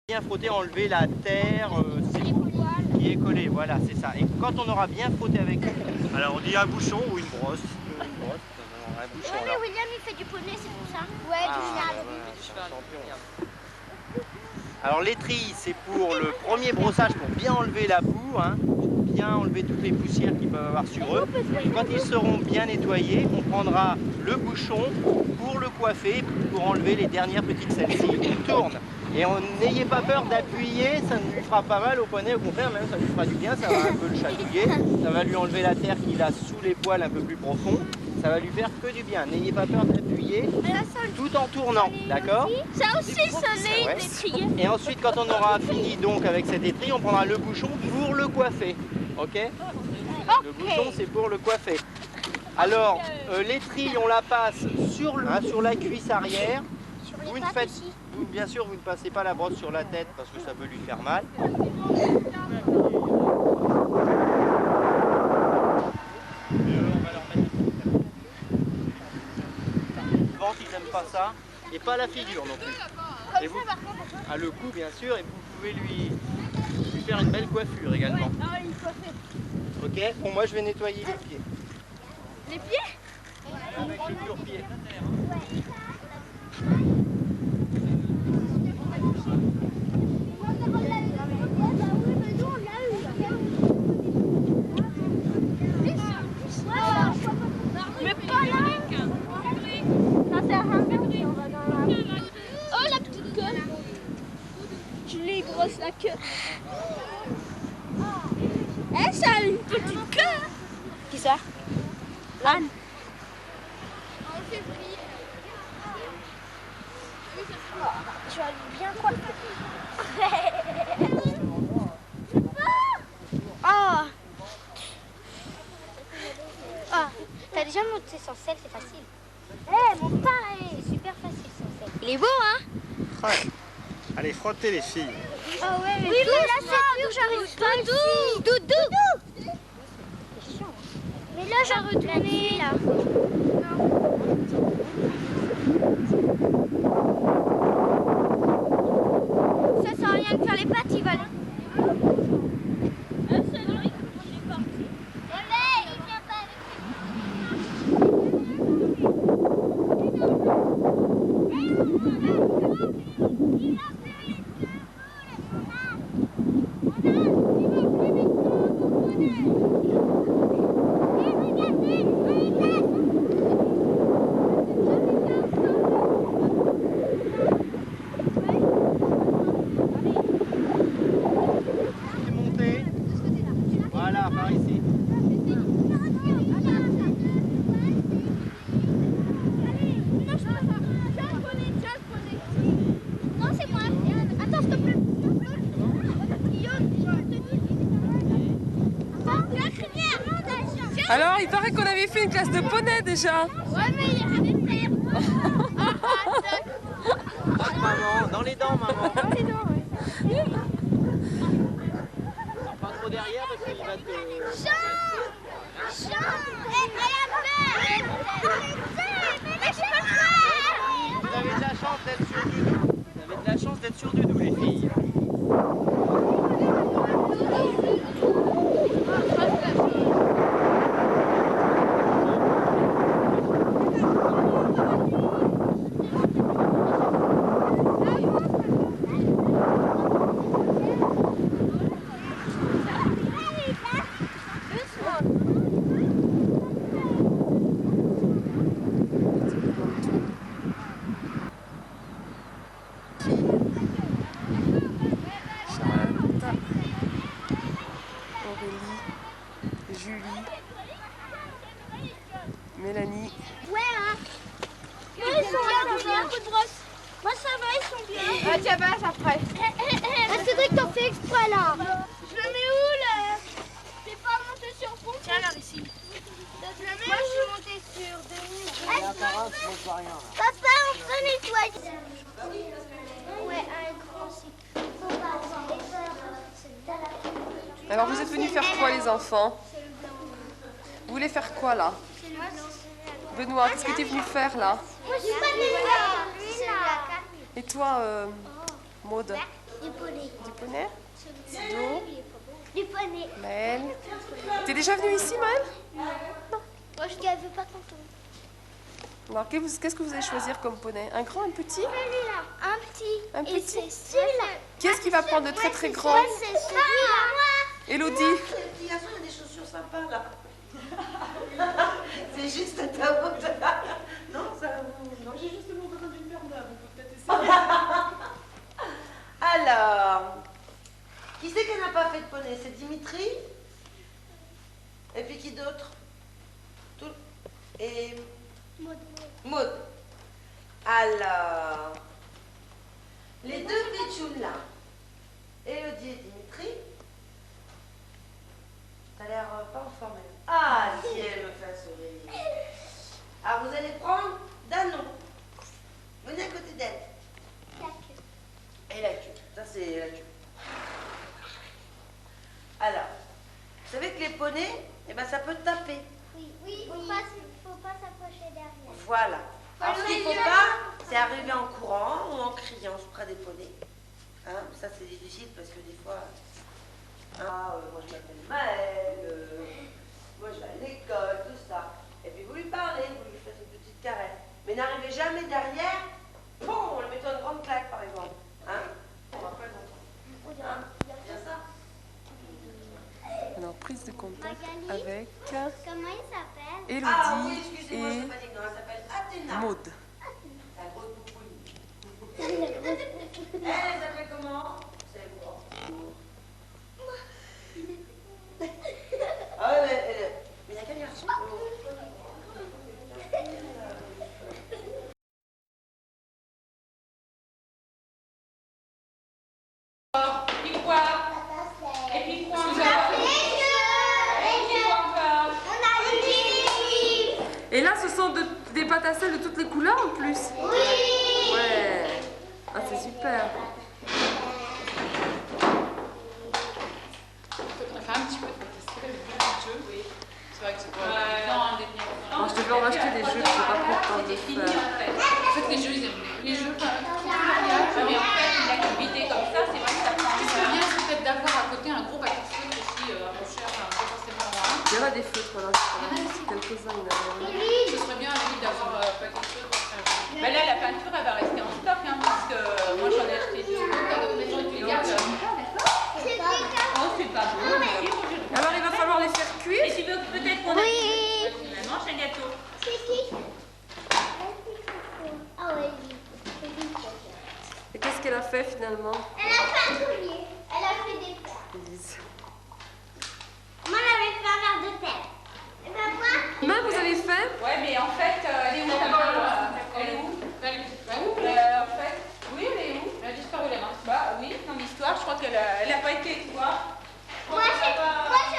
Bien frotter, enlever la terre qui est collée, voilà, c'est ça. Et quand on aura bien frotté avec... Alors on dit un bouchon ou une brosse. Un bouchon, ouais, mais William il fait du poney, c'est pour ça. Ouais, du cheval. Alors l'étrille, c'est pour le premier brossage, pour bien enlever la boue, hein, bien enlever toutes les poussières qu'ils peuvent avoir sur eux. Et quand ils seront bien nettoyés, on prendra le bouchon pour le coiffer, pour enlever les dernières petites celles-ci. On tourne. Et n'ayez pas peur d'appuyer, ça ne lui fera pas mal au poney, au contraire, même ça lui fera du bien, ça va un peu le chatouiller, ça va lui enlever la terre qu'il a sous les poils un peu plus profond, ça va lui faire que du bien. N'ayez pas peur d'appuyer tout en tournant, d'accord? Ça aussi, sonné une étrier. Et ensuite, quand on aura fini donc avec cette étrille, on prendra le bouchon pour le coiffer, ok? Le bouchon, c'est pour le coiffer. Alors, l'étrille, on la passe sur la cuisse arrière. Vous ne faites, bien sûr, vous ne passez pas la brosse sur la tête parce que ça peut lui faire mal. Le ventre, ils n'aiment pas ça. Et pas la figure non plus. Et vous, le cou, bien sûr, et vous pouvez lui faire une belle coiffure également. Ok, bon, moi je vais nettoyer les pieds. Les pieds? Avec les cure-pieds. Mais pas là. Ça sert à rien. Oh la petite queue. Je lui brosse la queue. Eh, ça a une petite queue. Qui ça? Anne. Tu vas bien coiffer. Oh. Ah, t'as déjà monté sans sel, c'est facile. Eh, mon pain est super facile sans sel. Il est beau, hein? Ouais. Allez, frottez les filles. Ah ouais, mais oui, mais là c'est dur, j'arrive pas. Doudou. C'est chiant. Mais là, j'ai retourné là. Ça sert à rien de faire les pattes, il va. Voilà, par ici. Non, c'est moi. Attends, s'il te plaît. Alors, il paraît qu'on avait fait une classe de poney déjà. Ouais, mais il y a rien de faire. Maman, dans les dents, maman. Dans les dents, ouais. Pas trop derrière parce qu'il va te... Chant. Elle a peur. Mais je peux le faire. Vous avez de la chance d'être sur Doudou. Vous avez de la chance d'être sur Doudou, les filles. Julie, Mélanie. Ouais, hein. Moi, ils sont là, j'ai un coup de brosse. Moi, ça va, ils sont bien. Ah, tiens, passe après. Ah, Cédric, t'en fais exprès, là. Je le mets où, là? T'es pas monté sur fond? Tiens, là, ici. Je le mets. Moi, je suis montée sur demi. Papa, on peut nettoyer. Ouais, un grand aussi. Alors, vous êtes venus faire quoi, les enfants? Vous voulez faire quoi, là? Benoît, qu'est-ce que tu es venu faire, là? Moi, je suis pas venue là. Et toi, Maude? Du poney. Du poney? Sido? Du poney. Maëlle? T'es déjà venue ici, Maëlle? Non. Moi, je ne veux pas tantôt. Alors, qu'est-ce que vous allez choisir comme poney? Un grand, un petit? Celui-là. Un petit. Un Et petit? c'est celui-là. Qui est-ce qui va prendre le très très grand? Moi, c'est celui-là. Elodie? Il y a des chaussures sympas là. C'est juste un tabou. Non, ça vous. Non, j'ai justement besoin d'une paire neuve. On peut peut-être essayer. Alors, qui c'est qui n'a pas fait de poney? C'est Dimitri. Et puis qui d'autre? Et Maud. Alors, les deux pitchounes là, Elodie et Dimitri, t'as l'air pas en forme. Ah, si elle me fait un sourire. Alors, vous allez prendre Danon. Venez à côté d'elle. Et la queue. Ça, c'est la queue. Alors, vous savez que les poneys, eh ben, ça peut taper. Oui, faut pas s'approcher derrière. Voilà. Alors, ce qu'il ne faut pas, c'est arriver en courant ou en criant près des poneys. Hein, ça, c'est difficile parce que des fois, moi je m'appelle Maëlle, moi je vais à l'école, tout ça. Et puis vous lui parlez, vous lui faites une petite caresse. Mais n'arrivez jamais derrière, bon, on lui met une grande claque par exemple. Hein, on va pas l'entendre. Hein, bien ça. Alors, prise de contact Magali? avec Comment il s'appelle? Elodie Ah oui, excusez-moi, je et n'ai pas dit que non, elle s'appelle Athéna. Maud. La grosse poupoune. Elle s'appelle comment? C'est moi. Ah ouais, mais il y a quel garçon? Et puis quoi? Et puis quoi? Et là, ce sont des pâtes à sel de toutes les couleurs en plus? Oui. Ouais. Ah, c'est super. On fait un petit peu de pâtisserie, le jeu. Oui. C'est vrai que c'est pas Alors, je devais en acheter des jeux, je sais pas trop le temps de c'est fini en faire. fait. En fait, les jeux, ils aiment les jeux, mais en fait, une activité comme ça, c'est vrai que ça prend. Ce serait bien, c'est peut-être d'avoir à côté un gros paquet de feutres aussi, un peu cher, pas forcément un. Il y en a des feutres, voilà. Quelques-uns, il y en a. Ce serait bien à la limite d'avoir un paquet de feutres. Mais là, la peinture, elle va rester en stock, hein, parce que moi, j'en ai acheté deux. Les gens, tu les gardes. Oh, c'est pas beau. Alors, il va falloir les faire cuire. Et tu veux peut-être qu'on Oui. mange un gâteau? C'est qui? Ah oui. Et qu'est-ce qu'elle a fait finalement, Elle a patrouillé. Elle a fait des plats. Élise? Moi, j'avais fait un verre de thé. Et ben moi, Maman, vous avez fait? Ouais, mais en fait, elle est où ta main? Elle est où? En fait, oui, elle est où? Elle a disparu la main. Bah oui, dans l'histoire, je crois qu'elle a pas été avec toi. moi, j'ai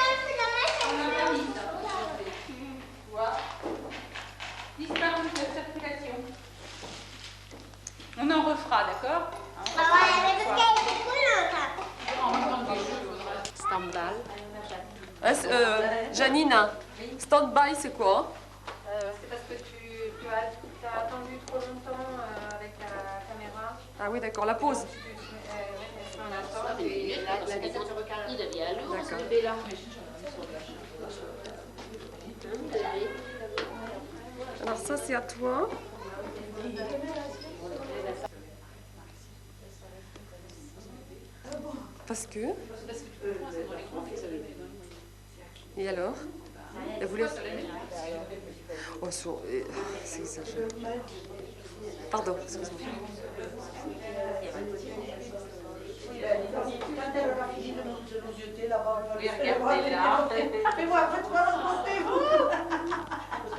enlevé la main sur On le a permis dos. ça. Tu vois? Disparu de circulation. On en refera, d'accord? Ah ouais, mais parce qu'elle était coulante. En même temps que les jeux, il faudra. Janine, stand-by, c'est quoi? C'est parce que tu as attendu trop longtemps avec la caméra. Ah oui, d'accord, la pause. Tu en attends et la dictature vocale. Il devient lourd. D'accord. Levez là. Alors ça, c'est à toi. Parce que... Et alors? Elle voulait... Oh, c'est exagéré. Pardon, excuse-moi. Regardez là. Fais-moi, faites-moi rencontrer vous.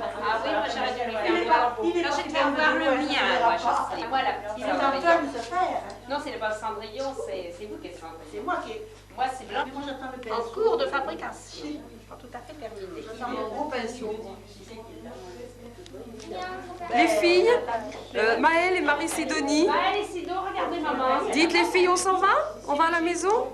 Ah oui, moi j'aurais dû lui faire voir. Non, je vais voir le mien, moi, je sais. Voilà, Il petit est en train Cendrillon. de se faire. Non, c'est pas Cendrillon, c'est vous qui êtes Cendrillon. C'est moi qui. Moi, c'est blanc. Moi, j'attends le En pinceau. cours de fabrication. Pas tout à fait terminé. J'attends mon gros pinceau. Les filles, Maëlle et Marie-Sidonie, Bah, allez, Sido, regardez maman. dites les filles, on s'en va? On va à la maison?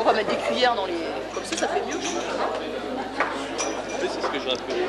pas mettre des cuillères dans les... Comme ça fait mieux, je trouve. Oui, c'est ce que j'aurais fait.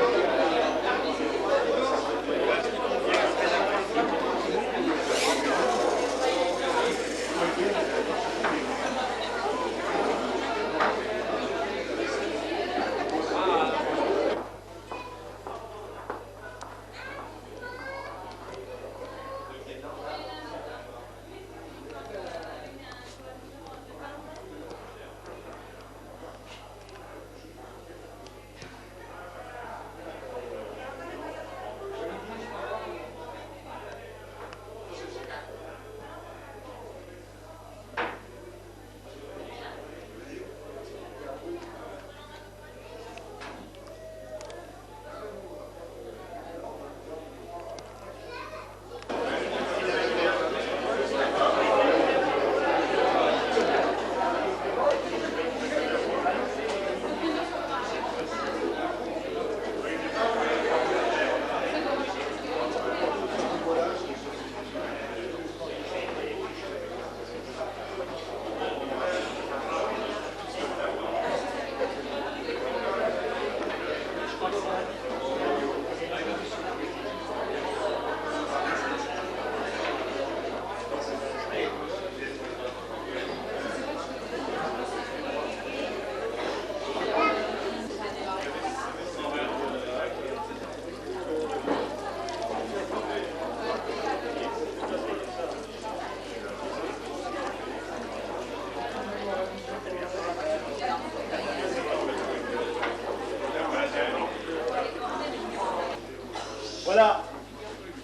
Voilà,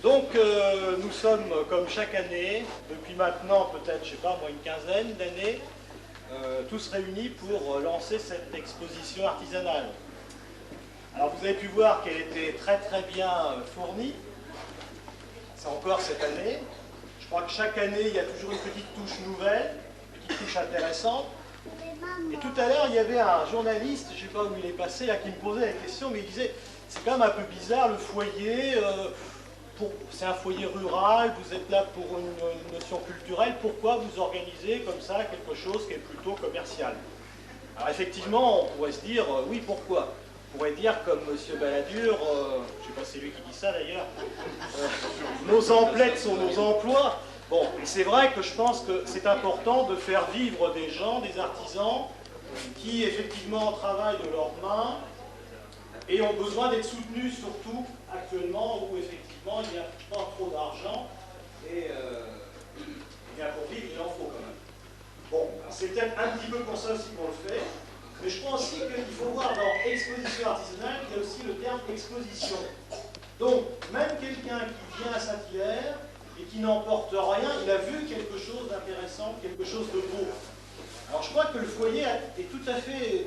donc nous sommes comme chaque année, depuis maintenant peut-être, je sais pas moi, une quinzaine d'années, tous réunis pour lancer cette exposition artisanale. Alors vous avez pu voir qu'elle était très très bien fournie, c'est encore cette année. Je crois que chaque année il y a toujours une petite touche nouvelle, une petite touche intéressante. Et tout à l'heure il y avait un journaliste, je ne sais pas où il est passé, là, qui me posait la question, mais il disait... C'est quand même un peu bizarre, le foyer, c'est un foyer rural, vous êtes là pour une notion culturelle, pourquoi vous organisez comme ça quelque chose qui est plutôt commercial? Alors effectivement, on pourrait se dire, oui, pourquoi? On pourrait dire comme M. Balladur, je ne sais pas si c'est lui qui dit ça d'ailleurs, nos emplettes sont nos emplois. Bon, et c'est vrai que je pense que c'est important de faire vivre des gens, des artisans, qui effectivement travaillent de leurs mains, et ont besoin d'être soutenus, surtout actuellement où effectivement il n'y a pas trop d'argent et bien pour vivre il en faut quand même. Bon, c'est peut-être un petit peu pour ça aussi qu'on le fait, mais je crois aussi qu'il faut voir dans exposition artisanale qu'il y a aussi le terme exposition. Donc, même quelqu'un qui vient à Saint-Hilaire et qui n'emporte rien, il a vu quelque chose d'intéressant, quelque chose de beau. Alors je crois que le foyer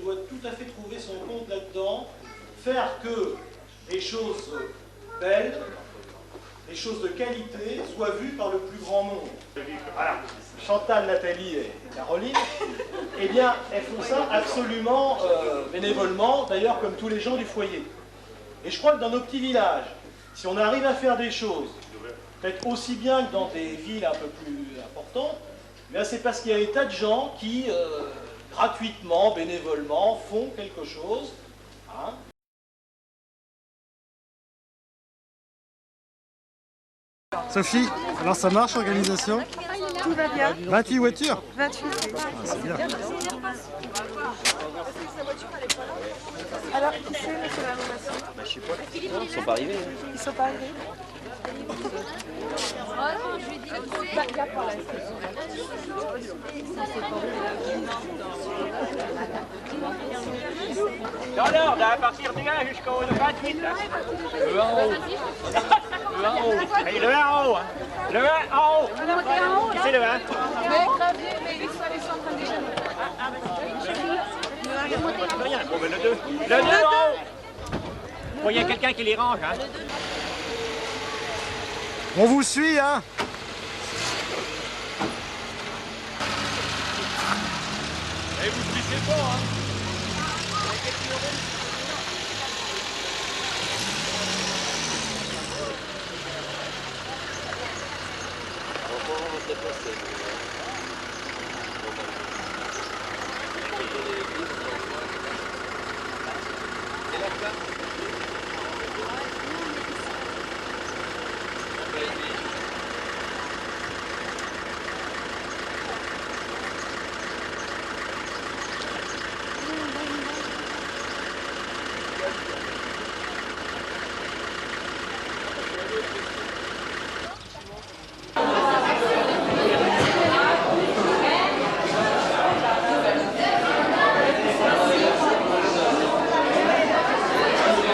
doit tout à fait trouver son compte là-dedans, faire que les choses belles, les choses de qualité soient vues par le plus grand nombre. Voilà. Chantal, Nathalie et Caroline, eh bien, elles font ça absolument bénévolement, d'ailleurs comme tous les gens du foyer. Et je crois que dans nos petits villages, si on arrive à faire des choses, peut-être aussi bien que dans des villes un peu plus importantes, c'est parce qu'il y a des tas de gens qui, gratuitement, bénévolement, font quelque chose. Hein. Sophie, alors ça marche l'organisation? Tout va bien. 28 voitures? 28. Ah, c'est bien. Alors, qui c'est, monsieur l'animation? Je sais pas, ils sont pas arrivés. Hein. Ils sont pas arrivés? Dans l'ordre, à partir du 1 jusqu'au 28. Là. Le 1 en haut. Le 1 en haut. Et le 1 en haut. Hein. Le 1 en haut. Qui c'est le 1? Mais ils sont en train de déjeuner. Rien. Bon, ben le 2. Le 2 en haut. Bon, il y a quelqu'un qui les range. Hein. On vous suit, hein? Et vous trichez pas, hein?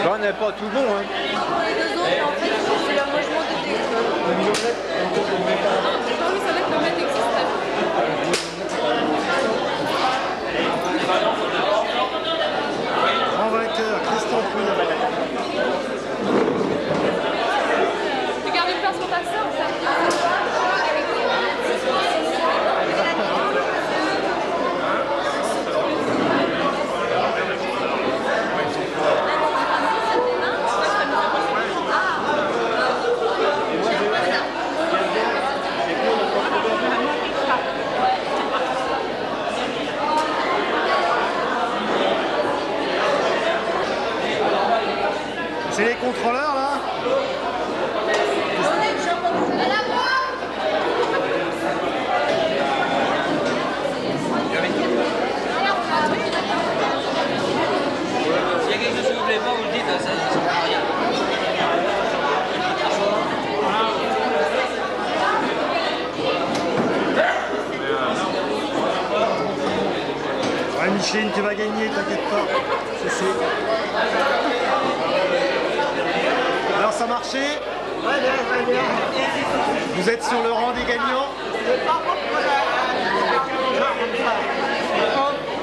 On n'est pas tout bon, hein. Les deux autres, en fait, c'est l'arrangement de texte. Non, mais ça va être le même existant. Grand vainqueur, Christian Pouille. Tu gardes une place pour ta sœur, ça. C'est les contrôleurs là? S'il y a quelque chose qui vous plaît pas, vous le dites, ça ne sert à rien. Ouais, Micheline, tu vas gagner, t'inquiète pas. C'est. Alors ça a marché? Vous êtes sur le rang des gagnants?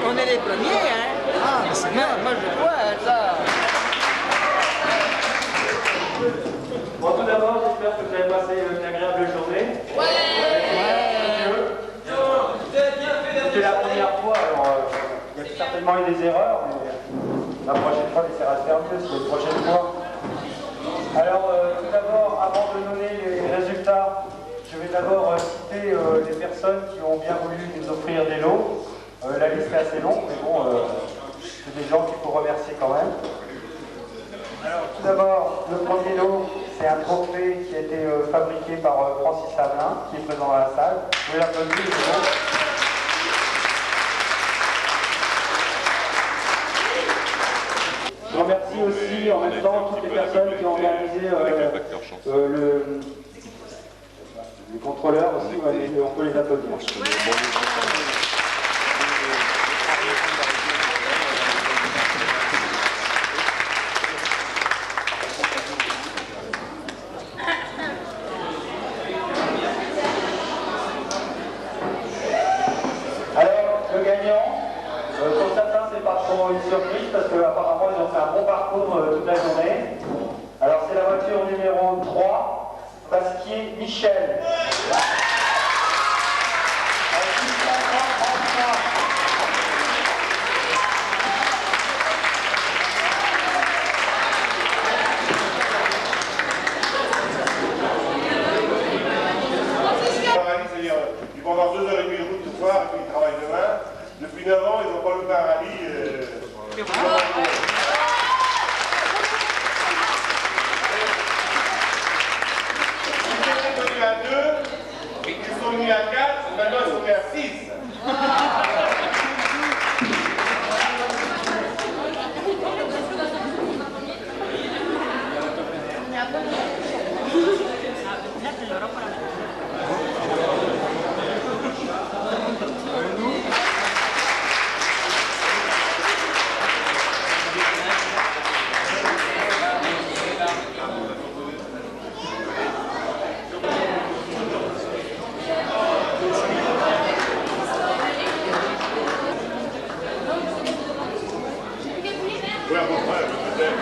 On est les premiers, hein. Ah, mais c'est bien. Moi je vois ça. Bon, tout d'abord, j'espère que vous avez passé une agréable journée. C'était la première fois, alors il y a certainement eu des erreurs, mais la prochaine fois, on essaiera de faire mieux, c'est la prochaine fois. Alors, tout d'abord, avant de donner les résultats, je vais d'abord citer les personnes qui ont bien voulu nous offrir des lots. La liste est assez longue, mais bon, c'est des gens qu'il faut remercier quand même. Alors, tout d'abord, le premier lot, c'est un trophée qui a été fabriqué par Francis Hamelin, qui est présent dans la salle. Vous pouvez l'applaudir, c'est bon. Je remercie aussi en même temps toutes les personnes qui ont organisé le contrôleur aussi, ouais, on peut les applaudir. Alors, le gagnant, pour certains, c'est pas trop une surprise parce qu'apparemment, ils ont fait un bon parcours toute la journée. Alors, c'est la voiture numéro 3, Pasquier Michel. C'est-à-dire, ils vont avoir 2h30 de route ce soir et puis ils travaillent demain. Depuis 9 ans, ils n'ont pas loupé un rallye. Ils sont venus à 2, ils sont venus à 4, maintenant ils sont venus à 6. Oui, à peu près, peut-être.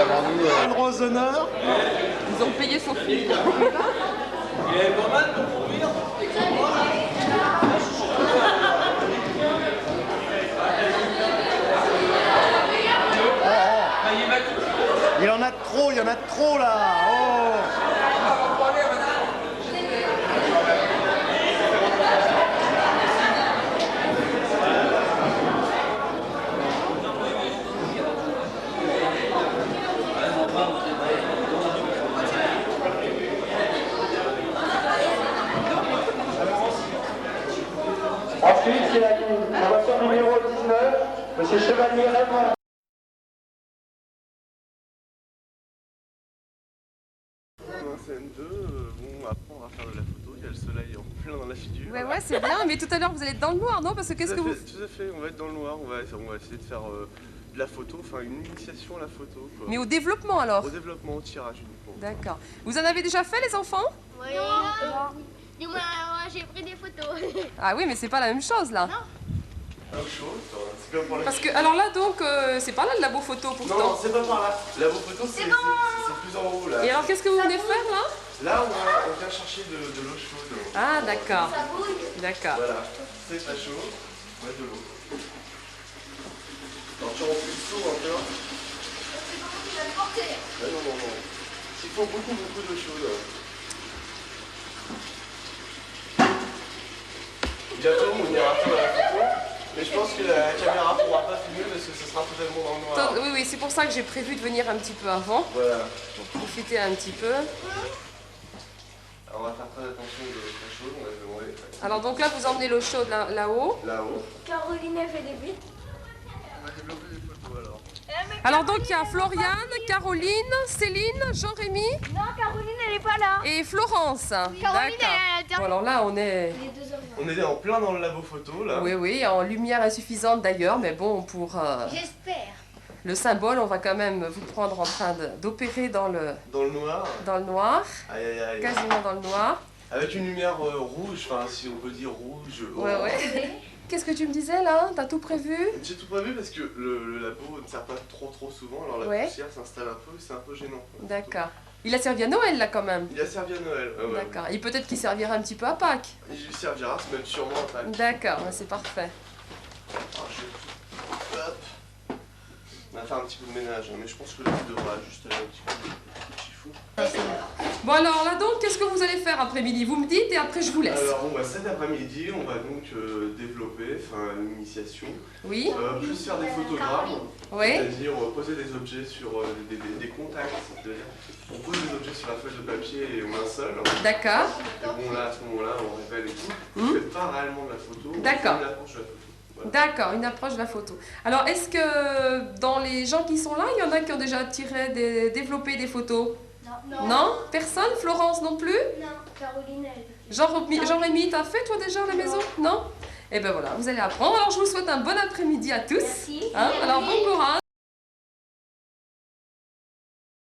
Le gros honneur. Ils ont payé son film. Il est pas mal pour conduire. Il en a trop là. Oh. Ensuite, c'est la voiture numéro 19, Monsieur Chevalier Raymond. CN2, bon, après on va faire de la photo, il y a le soleil en plein dans la figure. Ouais, c'est bien, mais tout à l'heure vous allez être dans le noir, non? Parce que qu'est-ce que vous... Tout à fait, on va être dans le noir, on va essayer de faire de la photo, enfin une initiation à la photo. Quoi. Mais au développement alors? Au développement, au tirage uniquement. D'accord. Vous en avez déjà fait les enfants? Oui. Du moins, j'ai pris des photos. Ah oui, mais c'est pas la même chose là. Non. C'est comme pour la... Parce que, alors là donc, c'est pas là le labo photo pourtant. Non, c'est pas par là. La labo photo c'est plus en haut là. Et alors qu'est-ce que vous venez faire là? Là on vient chercher de l'eau chaude. Ah d'accord. D'accord. Voilà, c'est pas chaud, on met de l'eau. Alors tu remplis le seau un peu. C'est comment tu vas le porter? Non. Il faut beaucoup d'eau chaude. Bientôt on ira faire la photo, mais je pense que la caméra ne pourra pas filmer parce que ce sera totalement dans le noir. Oui, c'est pour ça que j'ai prévu de venir un petit peu avant. Voilà. Pour profiter un petit peu. Alors on va faire très attention de l'eau très chaude, on va se demander. Alors donc là vous emmenez l'eau chaude là-haut. Là-haut. Caroline a fait des buts. On va développer des photos alors. Alors donc il y a Floriane, Caroline, Céline, Jean-Rémy. Non, Caroline elle est pas là. Et Florence. Caroline elle est à l'intérieur. Bon, alors là on est... On est en plein dans le labo photo là. Oui, en lumière insuffisante d'ailleurs, mais bon pour... J'espère. Le symbole, on va quand même vous prendre en train d'opérer dans le... Dans le noir. Dans le noir. Aïe. Quasiment dans le noir. Avec une lumière rouge, enfin si on peut dire rouge. Ouais. Qu'est-ce que tu me disais là? T'as tout prévu? J'ai tout prévu parce que le labo ne sert pas trop souvent, alors la poussière s'installe un peu, c'est un peu gênant. D'accord. Il a servi à Noël là quand même? Il a servi à Noël, ouais. D'accord. Et peut-être qu'il servira un petit peu à Pâques? Il lui servira, même sûrement à Pâques. D'accord, c'est parfait. Alors hop. On va faire un petit peu de ménage, mais je pense que là il devra juste aller un petit peu de chiffon. Bon alors là donc, qu'est-ce que vous allez faire après-midi? Vous me dites et après je vous laisse. Alors bon, cet après-midi, on va donc développer une initiation. Oui. Plus faire des photogrammes. Oui. C'est-à-dire poser des objets sur des contacts. C'est-à-dire on pose des objets sur la feuille de papier et on linceul. D'accord. Et bon là, à ce moment-là, on révèle et tout. On ne fait pas réellement de la photo. D'accord. On fait une approche de la photo. Voilà. D'accord, une approche de la photo. Alors est-ce que dans les gens qui sont là, il y en a qui ont déjà développé des photos? Non. Personne? Florence non plus? Non, Caroline elle. Jean-Rémy, t'as fait toi déjà à la maison? Non? Et ben voilà, vous allez apprendre. Alors je vous souhaite un bon après-midi à tous. Merci. Alors bon courage.